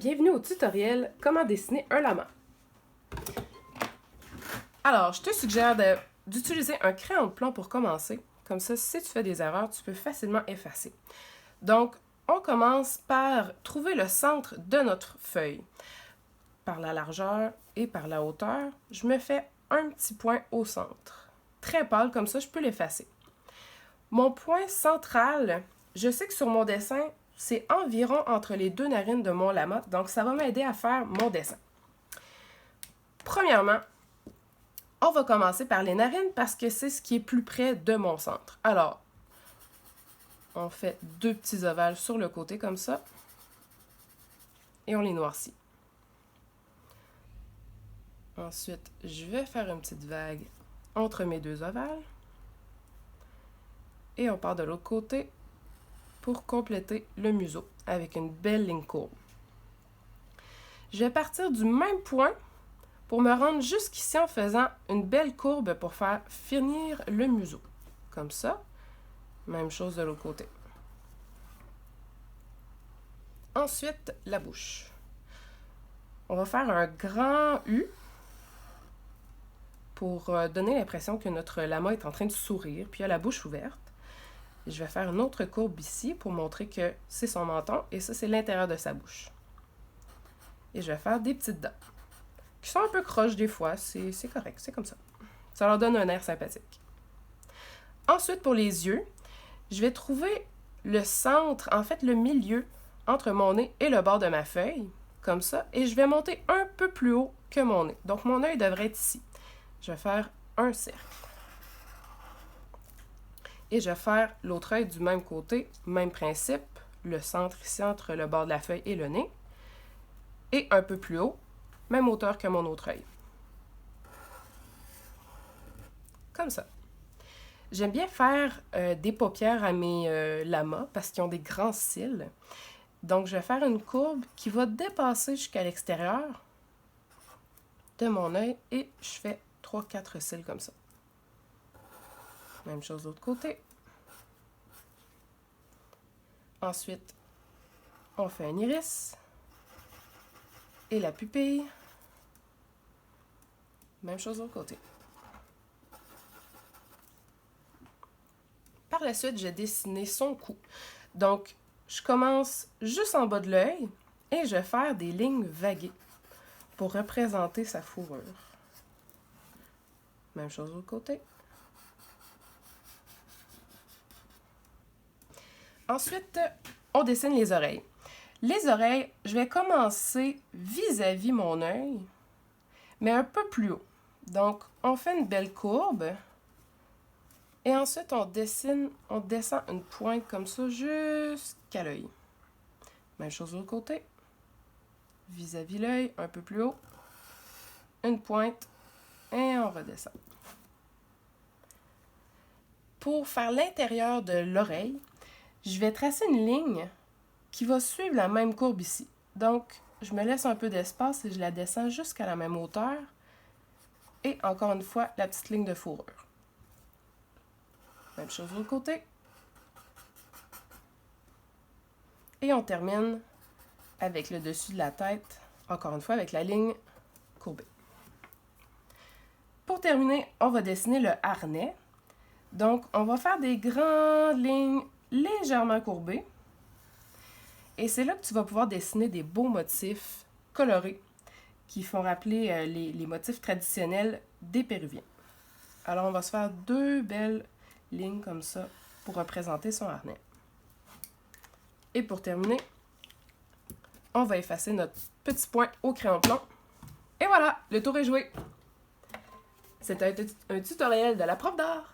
Bienvenue au tutoriel Comment dessiner un lama. Alors, je te suggère d'utiliser un crayon de plomb pour commencer. Comme ça, si tu fais des erreurs, tu peux facilement effacer. Donc, on commence par trouver le centre de notre feuille. Par la largeur et par la hauteur, je me fais un petit point au centre. Très pâle, comme ça, je peux l'effacer. Mon point central, je sais que sur mon dessin, c'est environ entre les deux narines de mon lama, donc ça va m'aider à faire mon dessin. Premièrement, on va commencer par les narines parce que c'est ce qui est plus près de mon centre. Alors, on fait deux petits ovales sur le côté comme ça et on les noircit. Ensuite, je vais faire une petite vague entre mes deux ovales et on part de l'autre côté pour compléter le museau avec une belle ligne courbe. Je vais partir du même point pour me rendre jusqu'ici en faisant une belle courbe pour faire finir le museau. Comme ça. Même chose de l'autre côté. Ensuite, la bouche. On va faire un grand U pour donner l'impression que notre lama est en train de sourire, puis il a la bouche ouverte. Je vais faire une autre courbe ici pour montrer que c'est son menton et ça, c'est l'intérieur de sa bouche. Et je vais faire des petites dents qui sont un peu croches des fois, c'est correct, c'est comme ça. Ça leur donne un air sympathique. Ensuite, pour les yeux, je vais trouver le centre, en fait le milieu entre mon nez et le bord de ma feuille, comme ça, et je vais monter un peu plus haut que mon nez. Donc mon œil devrait être ici. Je vais faire un cercle. Et je vais faire l'autre œil du même côté, même principe, le centre ici entre le bord de la feuille et le nez. Et un peu plus haut, même hauteur que mon autre œil. Comme ça. J'aime bien faire des paupières à mes lamas parce qu'ils ont des grands cils. Donc je vais faire une courbe qui va dépasser jusqu'à l'extérieur de mon œil et je fais 3-4 cils comme ça. Même chose de l'autre côté. Ensuite, on fait un iris. Et la pupille. Même chose de l'autre côté. Par la suite, j'ai dessiné son cou. Donc, je commence juste en bas de l'œil et je vais faire des lignes vaguées pour représenter sa fourrure. Même chose de l'autre côté. Ensuite, on dessine les oreilles. Les oreilles, je vais commencer vis-à-vis mon œil, mais un peu plus haut. Donc, on fait une belle courbe. Et ensuite, on descend une pointe comme ça jusqu'à l'œil. Même chose de l'autre côté. Vis-à-vis l'œil, un peu plus haut. Une pointe et on redescend. Pour faire l'intérieur de l'oreille, je vais tracer une ligne qui va suivre la même courbe ici. Donc, je me laisse un peu d'espace et je la descends jusqu'à la même hauteur. Et encore une fois, la petite ligne de fourrure. Même chose de l'autre côté. Et on termine avec le dessus de la tête, encore une fois avec la ligne courbée. Pour terminer, on va dessiner le harnais. Donc, on va faire des grandes lignes légèrement courbées. Et c'est là que tu vas pouvoir dessiner des beaux motifs colorés qui font rappeler les motifs traditionnels des Péruviens. Alors, on va se faire deux belles lignes comme ça pour représenter son harnais. Et pour terminer, on va effacer notre petit point au crayon de plomb. Et voilà, le tour est joué. C'était un tutoriel de la prof d'art.